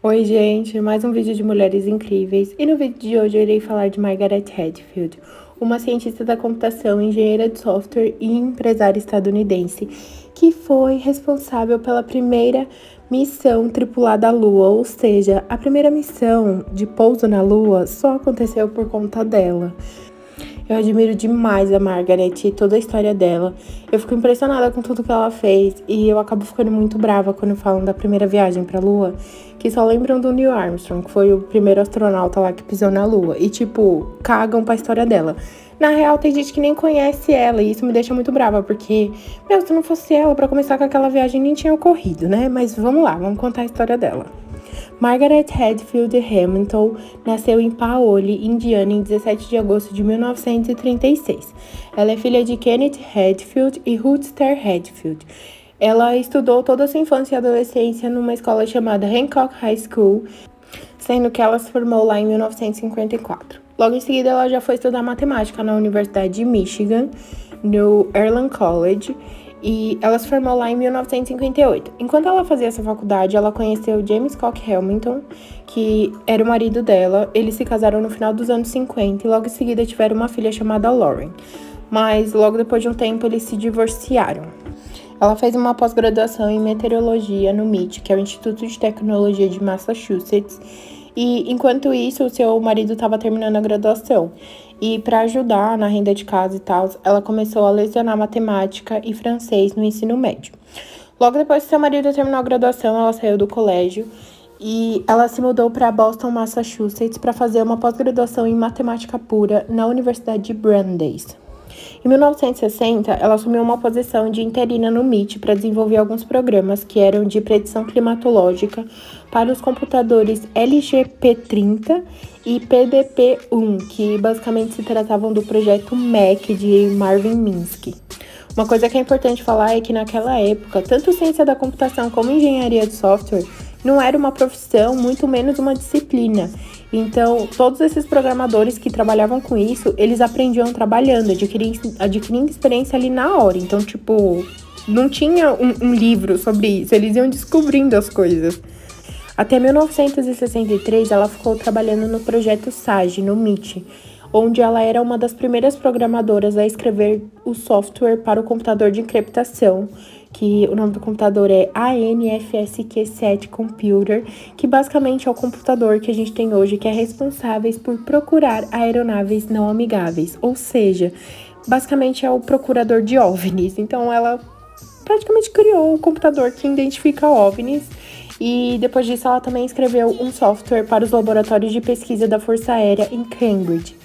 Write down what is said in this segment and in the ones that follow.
Oi, gente, mais um vídeo de mulheres incríveis. E no vídeo de hoje eu irei falar de Margaret Hadfield, uma cientista da computação, engenheira de software e empresária estadunidense, que foi responsável pela primeira missão tripulada à Lua, ou seja, a primeira missão de pouso na Lua só aconteceu por conta dela. Eu admiro demais a Margaret e toda a história dela. Eu fico impressionada com tudo que ela fez e eu acabo ficando muito brava quando falam da primeira viagem pra Lua, que só lembram do Neil Armstrong, que foi o primeiro astronauta lá que pisou na Lua, e cagam pra história dela. Na real, tem gente que nem conhece ela e isso me deixa muito brava, porque, se não fosse ela, pra começar com aquela viagem nem tinha ocorrido, né? Mas vamos lá, vamos contar a história dela. Margaret Hadfield Hamilton nasceu em Paoli, Indiana, em 17 de agosto de 1936. Ela é filha de Kenneth Hadfield e Ruth Stair Hadfield. Ela estudou toda a sua infância e adolescência numa escola chamada Hancock High School, sendo que ela se formou lá em 1954. Logo em seguida, ela já foi estudar matemática na Universidade de Michigan, no Earlham College, e ela se formou lá em 1958. Enquanto ela fazia essa faculdade, ela conheceu James Cook Hamilton, que era o marido dela. Eles se casaram no final dos anos 50 e logo em seguida tiveram uma filha chamada Lauren. Mas logo depois de um tempo, eles se divorciaram. Ela fez uma pós-graduação em meteorologia no MIT, que é o Instituto de Tecnologia de Massachusetts, e enquanto isso, o seu marido estava terminando a graduação. E para ajudar na renda de casa e tal, ela começou a lecionar matemática e francês no ensino médio. Logo depois que seu marido terminou a graduação, ela saiu do colégio e ela se mudou para Boston, Massachusetts, para fazer uma pós-graduação em matemática pura na Universidade de Brandeis. Em 1960, ela assumiu uma posição de interina no MIT para desenvolver alguns programas que eram de predição climatológica para os computadores LGP30 e PDP-1, que basicamente se tratavam do projeto MEC de Marvin Minsky. Uma coisa que é importante falar é que naquela época, tanto ciência da computação como engenharia de software não era uma profissão, muito menos uma disciplina. Então, todos esses programadores que trabalhavam com isso, eles aprendiam trabalhando, adquirindo experiência ali na hora. Então, não tinha um livro sobre isso, eles iam descobrindo as coisas. Até 1963, ela ficou trabalhando no projeto SAGE, no MIT, onde ela era uma das primeiras programadoras a escrever o software para o computador de encriptação, que o nome do computador é ANFSQ7 Computer, que basicamente é o computador que a gente tem hoje, que é responsável por procurar aeronaves não amigáveis, ou seja, basicamente é o procurador de OVNIs. Então ela praticamente criou o computador que identifica OVNIs, e depois disso ela também escreveu um software para os laboratórios de pesquisa da Força Aérea em Cambridge.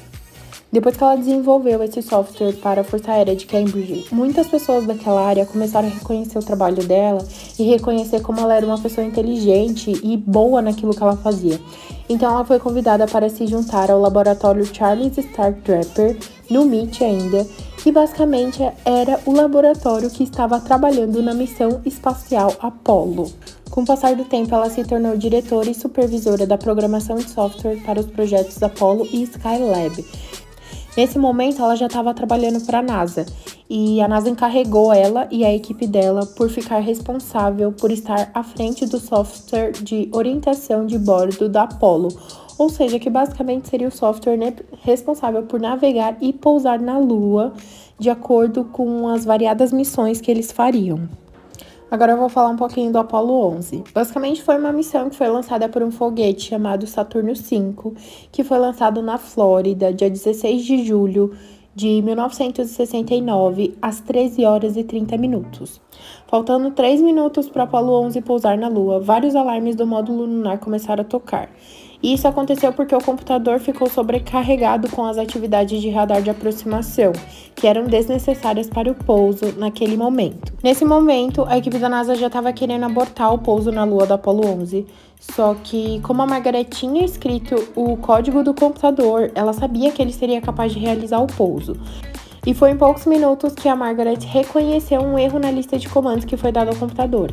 Depois que ela desenvolveu esse software para a Força Aérea de Cambridge, muitas pessoas daquela área começaram a reconhecer o trabalho dela e reconhecer como ela era uma pessoa inteligente e boa naquilo que ela fazia. Então ela foi convidada para se juntar ao laboratório Charles Star Trapper, no MIT ainda, que basicamente era o laboratório que estava trabalhando na missão espacial Apollo. Com o passar do tempo, ela se tornou diretora e supervisora da programação de software para os projetos Apollo e Skylab. Nesse momento, ela já estava trabalhando para a NASA, e a NASA encarregou ela e a equipe dela por ficar responsável por estar à frente do software de orientação de bordo da Apollo, ou seja, que basicamente seria o software responsável por navegar e pousar na Lua, de acordo com as variadas missões que eles fariam. Agora eu vou falar um pouquinho do Apollo 11. Basicamente foi uma missão que foi lançada por um foguete chamado Saturno V, que foi lançado na Flórida, dia 16 de julho de 1969, às 13 horas e 30 minutos. Faltando 3 minutos para o Apollo 11 pousar na Lua, vários alarmes do módulo lunar começaram a tocar. E isso aconteceu porque o computador ficou sobrecarregado com as atividades de radar de aproximação, que eram desnecessárias para o pouso naquele momento. Nesse momento, a equipe da NASA já estava querendo abortar o pouso na Lua do Apollo 11, só que como a Margaret tinha escrito o código do computador, ela sabia que ele seria capaz de realizar o pouso. E foi em poucos minutos que a Margaret reconheceu um erro na lista de comandos que foi dado ao computador.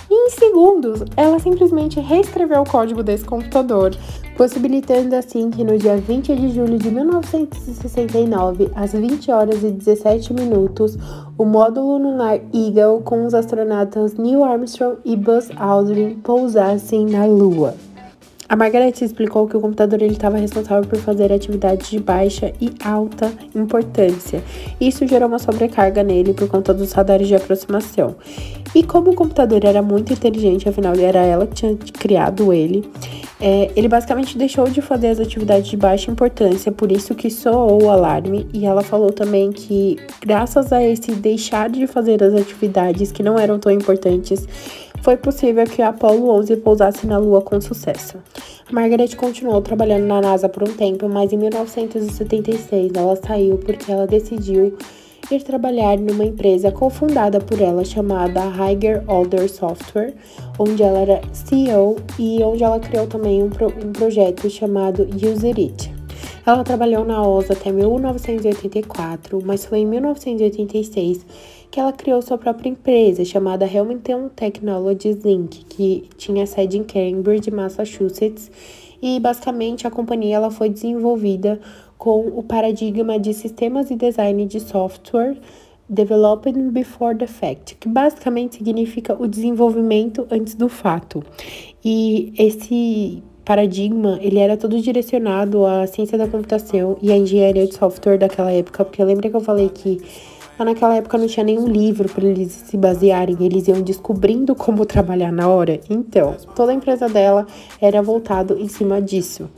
E em segundos, ela simplesmente reescreveu o código desse computador, possibilitando assim que no dia 20 de julho de 1969, às 20 horas e 17 minutos, o módulo lunar Eagle com os astronautas Neil Armstrong e Buzz Aldrin pousassem na Lua. A Margaret explicou que o computador estava responsável por fazer atividades de baixa e alta importância. Isso gerou uma sobrecarga nele por conta dos radares de aproximação. E como o computador era muito inteligente, afinal era ela que tinha criado ele, ele basicamente deixou de fazer as atividades de baixa importância, por isso que soou o alarme. E ela falou também que, graças a esse deixar de fazer as atividades que não eram tão importantes, foi possível que o Apollo 11 pousasse na Lua com sucesso. A Margaret continuou trabalhando na NASA por um tempo, mas em 1976 ela saiu porque ela decidiu ir trabalhar numa empresa cofundada por ela chamada Higher Order Software, onde ela era CEO e onde ela criou também um projeto chamado Use It. Ela trabalhou na OSA até 1984, mas foi em 1986 que ela criou sua própria empresa, chamada Hamilton Technologies Inc., que tinha sede em Cambridge, Massachusetts, e basicamente a companhia ela foi desenvolvida com o paradigma de sistemas e design de software Developing Before the Fact, que basicamente significa o desenvolvimento antes do fato. E esse paradigma, ele era todo direcionado à ciência da computação e à engenharia de software daquela época, porque lembra que eu falei que naquela época não tinha nenhum livro para eles se basearem, eles iam descobrindo como trabalhar na hora. Então, toda a empresa dela era voltada em cima disso.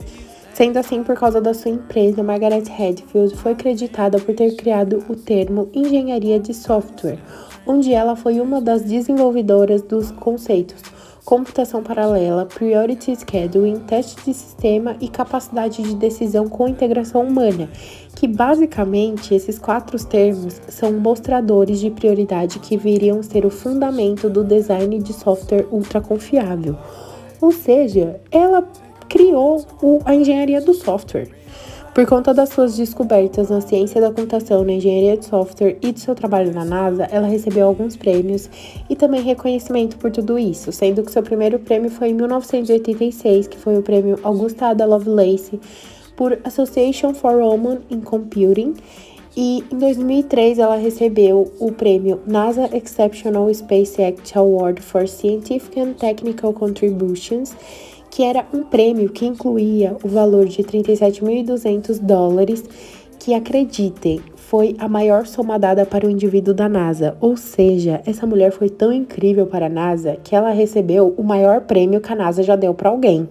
Sendo assim, por causa da sua empresa, Margaret Hadfield foi creditada por ter criado o termo engenharia de software, onde ela foi uma das desenvolvedoras dos conceitos computação paralela, priority scheduling, teste de sistema e capacidade de decisão com integração humana, que basicamente esses 4 termos são mostradores de prioridade que viriam ser o fundamento do design de software ultra confiável. Ou seja, ela criou a engenharia do software. Por conta das suas descobertas na ciência da computação, na engenharia de software e do seu trabalho na NASA, ela recebeu alguns prêmios e também reconhecimento por tudo isso, sendo que seu primeiro prêmio foi em 1986, que foi o prêmio Augusta Ada Lovelace por Association for Women in Computing, e em 2003 ela recebeu o prêmio NASA Exceptional Space Act Award for Scientific and Technical Contributions, que era um prêmio que incluía o valor de $37.200, que, acreditem, foi a maior soma dada para o indivíduo da NASA. Ou seja, essa mulher foi tão incrível para a NASA que ela recebeu o maior prêmio que a NASA já deu para alguém.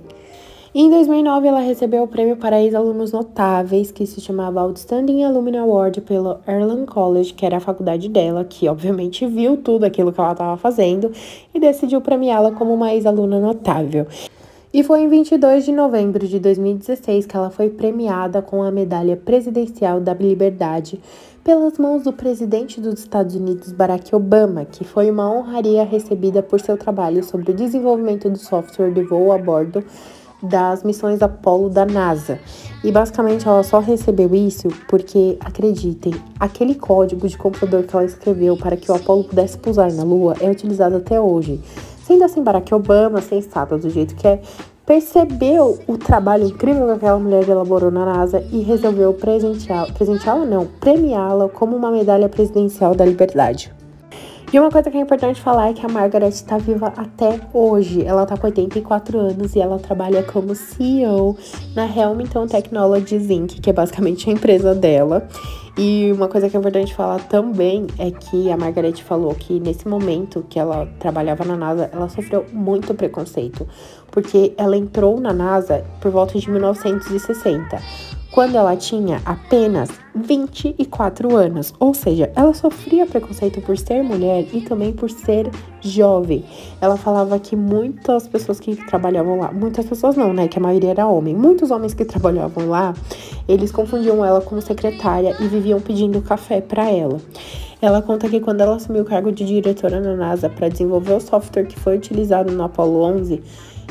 E em 2009, ela recebeu o prêmio para ex-alunos notáveis, que se chamava Outstanding Alumni Award pelo Earlham College, que era a faculdade dela, que obviamente viu tudo aquilo que ela estava fazendo e decidiu premiá-la como uma ex-aluna notável. E foi em 22 de novembro de 2016 que ela foi premiada com a Medalha Presidencial da Liberdade pelas mãos do presidente dos Estados Unidos, Barack Obama, que foi uma honraria recebida por seu trabalho sobre o desenvolvimento do software de voo a bordo das missões Apollo da NASA. E basicamente ela só recebeu isso porque, acreditem, aquele código de computador que ela escreveu para que o Apollo pudesse pousar na Lua é utilizado até hoje. Sendo assim, Barack Obama, sensato do jeito que é, percebeu o trabalho incrível que aquela mulher elaborou na NASA e resolveu premiá-la como uma medalha presidencial da liberdade. E uma coisa que é importante falar é que a Margaret está viva até hoje. Ela está com 84 anos e ela trabalha como CEO na Hamilton Technologies Inc., que é basicamente a empresa dela. E uma coisa que é importante falar também é que a Margaret falou que nesse momento que ela trabalhava na NASA, ela sofreu muito preconceito, porque ela entrou na NASA por volta de 1960. Quando ela tinha apenas 24 anos, ou seja, ela sofria preconceito por ser mulher e também por ser jovem. Ela falava que muitas pessoas que trabalhavam lá, muitas pessoas não, né, que a maioria era homem, muitos homens que trabalhavam lá, eles confundiam ela como secretária e viviam pedindo café para ela. Ela conta que quando ela assumiu o cargo de diretora na NASA para desenvolver o software que foi utilizado no Apollo 11,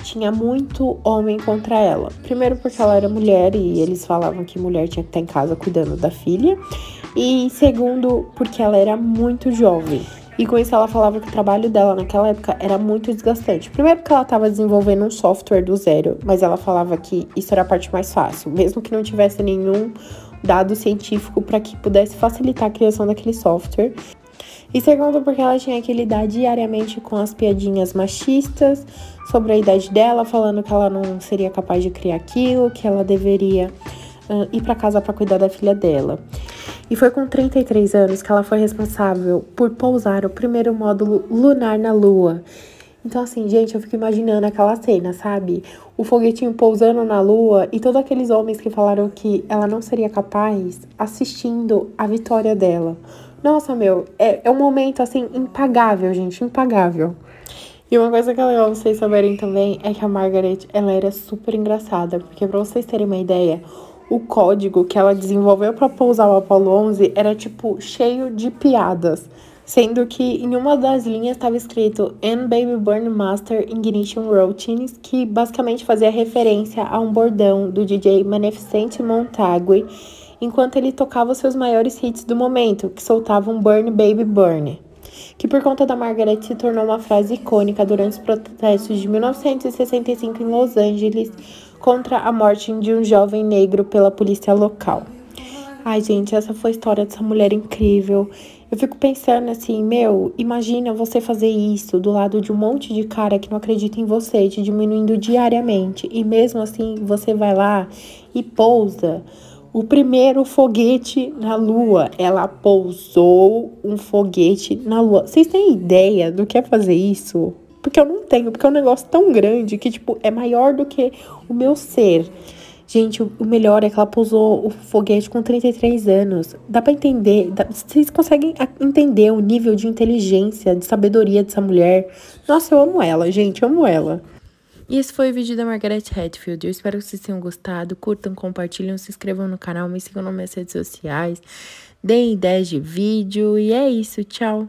tinha muito homem contra ela. Primeiro porque ela era mulher e eles falavam que mulher tinha que estar em casa cuidando da filha. E segundo, porque ela era muito jovem. E com isso ela falava que o trabalho dela naquela época era muito desgastante. Primeiro porque ela estava desenvolvendo um software do zero, mas ela falava que isso era a parte mais fácil. Mesmo que não tivesse nenhum dado científico para que pudesse facilitar a criação daquele software. E segundo, porque ela tinha que lidar diariamente com as piadinhas machistas sobre a idade dela, falando que ela não seria capaz de criar aquilo, que ela deveria ir para casa para cuidar da filha dela. E foi com 33 anos que ela foi responsável por pousar o primeiro módulo lunar na Lua. Então, assim, gente, eu fico imaginando aquela cena, sabe? O foguetinho pousando na Lua e todos aqueles homens que falaram que ela não seria capaz assistindo a vitória dela. Nossa, meu, é um momento, assim, impagável, gente, impagável. E uma coisa que é legal vocês saberem também é que a Margaret, ela era super engraçada, porque pra vocês terem uma ideia, o código que ela desenvolveu pra pousar o Apollo 11 era, tipo, cheio de piadas. Sendo que em uma das linhas estava escrito And Baby Burn Master Ignition Routines, que basicamente fazia referência a um bordão do DJ Magnificent Montague, enquanto ele tocava seus maiores hits do momento, que soltavam Burn Baby Burn, que por conta da Margaret se tornou uma frase icônica durante os protestos de 1965 em Los Angeles contra a morte de um jovem negro pela polícia local. Ai, gente, essa foi a história dessa mulher incrível. Eu fico pensando assim, meu, imagina você fazer isso do lado de um monte de cara que não acredita em você, te diminuindo diariamente. E mesmo assim, você vai lá e pousa o primeiro foguete na Lua. Ela pousou um foguete na Lua. Vocês têm ideia do que é fazer isso? Porque eu não tenho, porque é um negócio tão grande que, tipo, é maior do que o meu ser. Gente, o melhor é que ela pousou o foguete com 33 anos. Dá pra entender, vocês conseguem entender o nível de inteligência, de sabedoria dessa mulher. Nossa, eu amo ela, gente, eu amo ela. E esse foi o vídeo da Margaret Hatfield. Eu espero que vocês tenham gostado. Curtam, compartilhem, se inscrevam no canal, me sigam nas minhas redes sociais. Deem ideias de vídeo. E é isso, tchau!